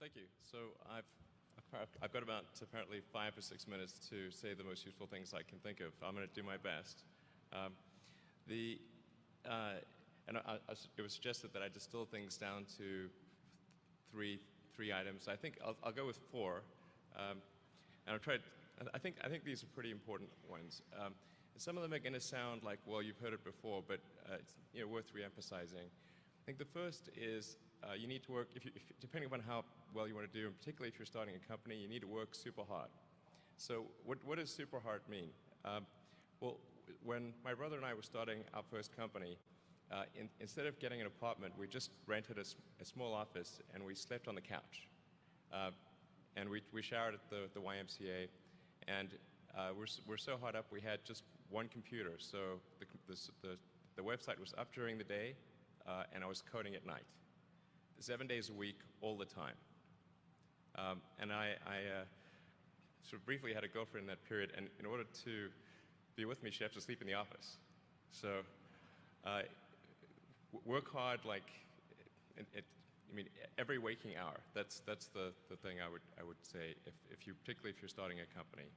Thank you. So I've got about apparently 5 or 6 minutes to say the most useful things I can think of. I'm going to do my best. It was suggested that I distill things down to three items. I think I'll go with 4. And I'll try. I think these are pretty important ones. Some of them are going to sound like, well, you've heard it before, but it's worth re-emphasizing. I think the first is you need to work, depending upon how well you want to do, and particularly if you're starting a company, you need to work super hard. So what does super hard mean? Well, when my brother and I were starting our first company, instead of getting an apartment, we just rented a small office and we slept on the couch. And we showered at the YMCA, and we're so hard up we had just one computer. So the website was up during the day, and I was coding at night, 7 days a week, all the time. And I sort of briefly had a girlfriend in that period, and in order to be with me, she had to sleep in the office. So work hard, like every waking hour. That's the thing I would say particularly if you're starting a company.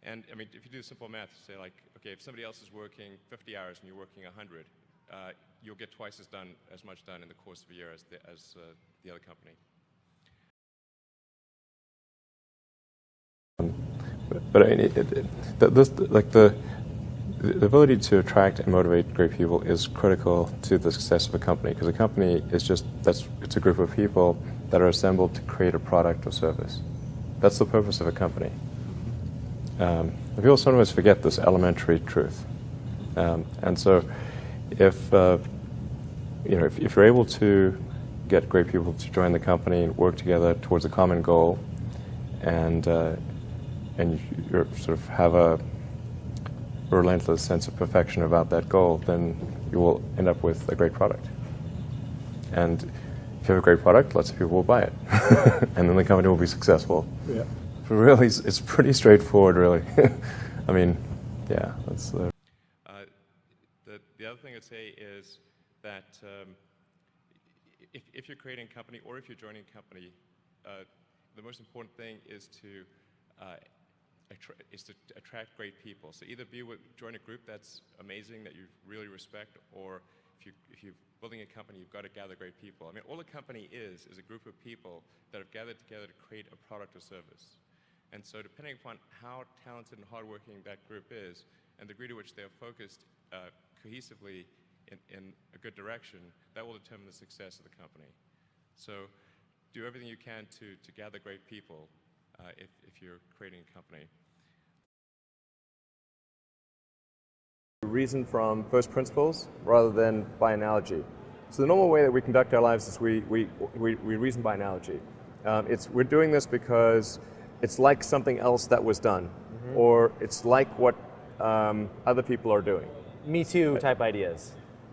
And I mean, if you do simple math, say like, okay, if somebody else is working 50 hours and you're working 100, you'll get twice as much done in the course of a year as the other company. But I mean, the ability to attract and motivate great people is critical to the success of a company, because a company is it's a group of people that are assembled to create a product or service. That's the purpose of a company. People sometimes forget this elementary truth, and so if you're able to get great people to join the company and work together towards a common goal, and you sort of have a relentless sense of perfection about that goal, then you will end up with a great product. And if you have a great product, lots of people will buy it, and then the company will be successful. Yeah. But really, it's pretty straightforward, really. I mean, yeah, that's. The other thing I'd say is that if you're creating a company or if you're joining a company, the most important thing is to attract great people. So either join a group that's amazing, that you really respect, or if you're building a company, you've got to gather great people. I mean, all a company is a group of people that have gathered together to create a product or service. And so depending upon how talented and hardworking that group is, and the degree to which they're focused cohesively in a good direction, that will determine the success of the company. So do everything you can to gather great people if you're creating a company. Reason from first principles rather than by analogy. So the normal way that we conduct our lives is we reason by analogy. We're doing this because it's like something else that was done, or it's like what other people are doing. Me too type ideas.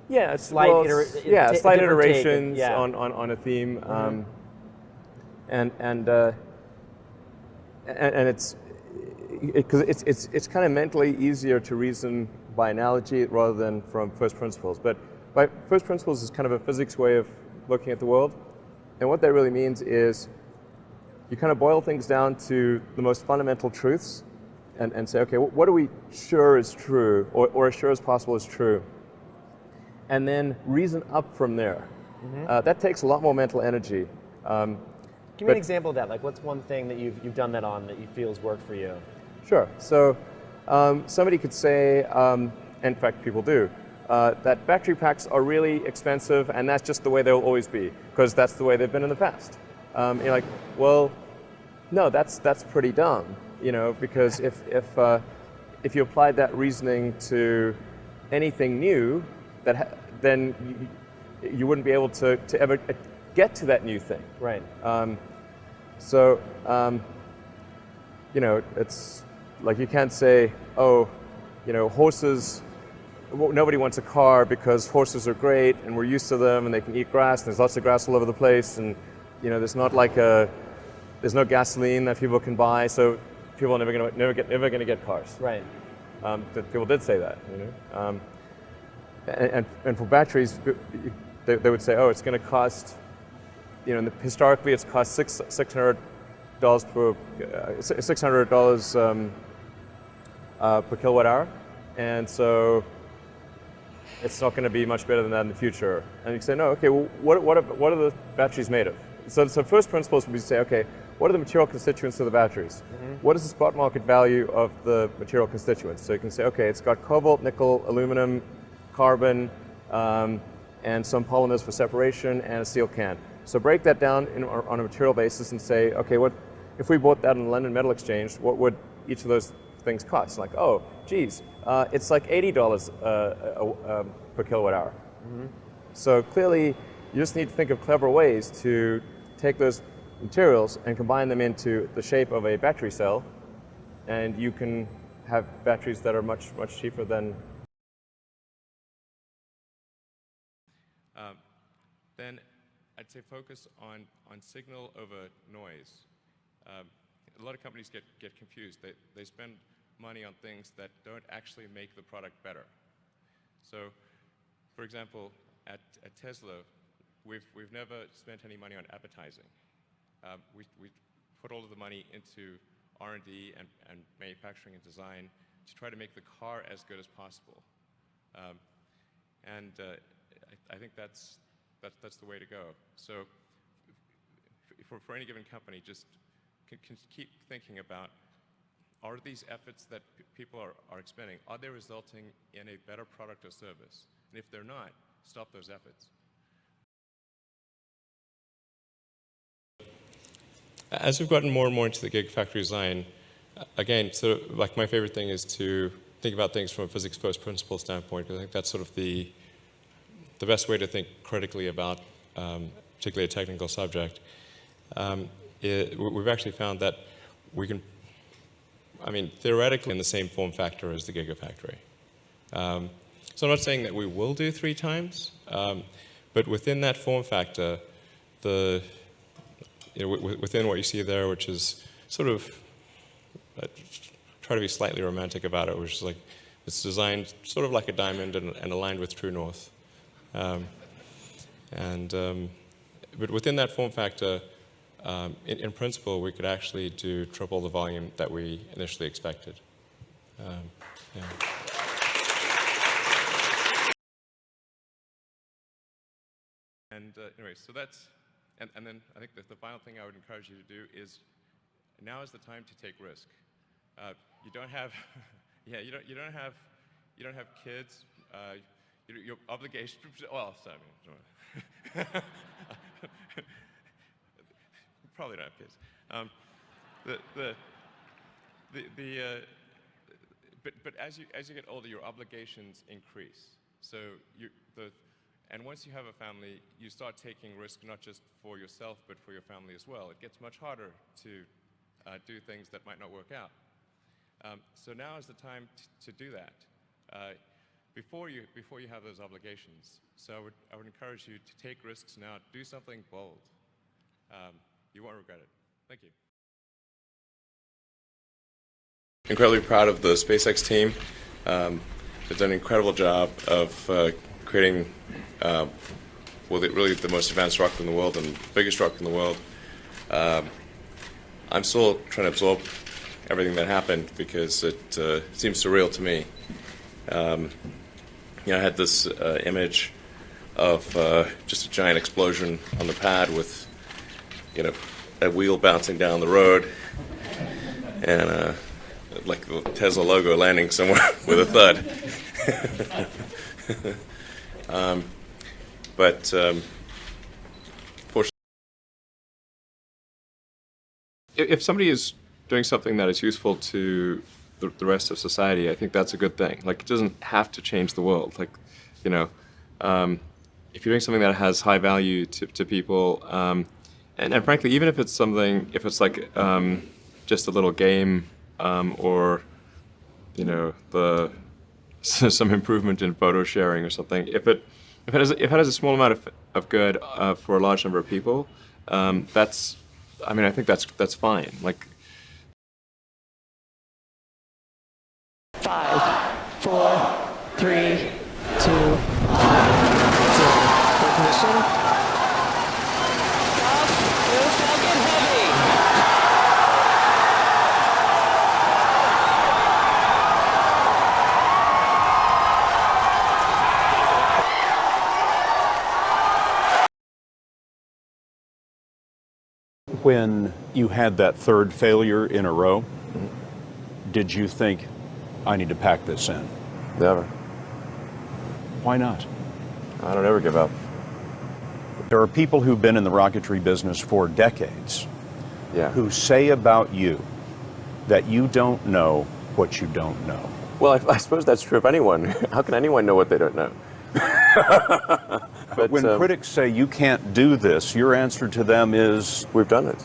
Yeah, slight iterations take, on a theme, and it's because it's kind of mentally easier to reason by analogy rather than from first principles. But by first principles is kind of a physics way of looking at the world, and what that really means is you kind of boil things down to the most fundamental truths, and say, okay, what are we sure is true, or as sure as possible is true, and then reason up from there. That takes a lot more mental energy. Give me an example of that. Like, what's one thing that you've done that on that you feel has worked for you? Sure. So somebody could say, in fact people do, that battery packs are really expensive and that's just the way they'll always be, because that's the way they've been in the past. You're like, well, no, that's pretty dumb, because if you applied that reasoning to anything new, then you wouldn't be able to ever get to that new thing. Right. It's like you can't say, horses, nobody wants a car because horses are great and we're used to them and they can eat grass and there's lots of grass all over the place, and there's no gasoline that people can buy, so people are never going to get cars. Right. People did say that, and for batteries, they would say, it's going to cost historically it's cost $600 per kilowatt hour, and so it's not going to be much better than that in the future. And you say, no, okay, well, what are the batteries made of? So first principles would be to say, okay, what are the material constituents of the batteries? What is the spot market value of the material constituents? So you can say, okay, it's got cobalt, nickel, aluminum, carbon, and some polymers for separation, and a steel can. So break that down on a material basis and say, okay, what if we bought that in the London Metal Exchange, what would each of those things cost? Like, oh, geez, it's like $80 per kilowatt hour. So clearly, you just need to think of clever ways to take those materials and combine them into the shape of a battery cell, and you can have batteries that are much, much cheaper than. Then I'd say focus on signal over noise. A lot of companies get confused. They spend money on things that don't actually make the product better. So, for example, at Tesla, we've never spent any money on advertising. We put all of the money into R&D and manufacturing and design to try to make the car as good as possible. I think that's the way to go. So for any given company, just can keep thinking about, are these efforts that people are expending, are they resulting in a better product or service? And if they're not, stop those efforts. As we've gotten more and more into the gigafactory design, again, sort of like my favorite thing is to think about things from a physics first principle standpoint, because I think that's sort of the best way to think critically about particularly a technical subject. We've actually found that we can, theoretically in the same form factor as the gigafactory. So I'm not saying that we will do 3 times, but within that form factor, within what you see there, which is sort of, try to be slightly romantic about it, which is like, it's designed sort of like a diamond and aligned with true north. But within that form factor, in principle, we could actually do triple the volume that we initially expected. Yeah. Anyway, so that's, and then I think that the final thing I would encourage you to do is, now is the time to take risk. You don't have, you don't have kids. Your obligation. Well, sorry, probably don't have kids. But as you get older, your obligations increase. So and once you have a family, you start taking risk not just for yourself but for your family as well. It gets much harder to do things that might not work out. So now is the time to do that. Before you have those obligations. So I would encourage you to take risks now. Do something bold. You won't regret it. Thank you. Incredibly proud of the SpaceX team. They've done an incredible job of creating really the most advanced rocket in the world and biggest rocket in the world. I'm still trying to absorb everything that happened because it seems surreal to me. I had this image of just a giant explosion on the pad with, a wheel bouncing down the road and like the Tesla logo landing somewhere with a thud. If somebody is doing something that is useful to the rest of society, I think that's a good thing. Like, it doesn't have to change the world. Like, if you're doing something that has high value to people, and frankly, even if it's something, if it's like just a little game, or some improvement in photo sharing or something, if it has a small amount of good for a large number of people, I think that's fine. Like. 5, 4, 3, 2, 1, 0. Ignition. when you had that third failure in a row, did you think, I need to pack this in? Never. Why not? I don't ever give up. There are people who've been in the rocketry business for decades Yeah. who say about you that you don't know what you don't know. Well, I suppose that's true of anyone. How can anyone know what they don't know? But when critics say you can't do this, your answer to them is, we've done it.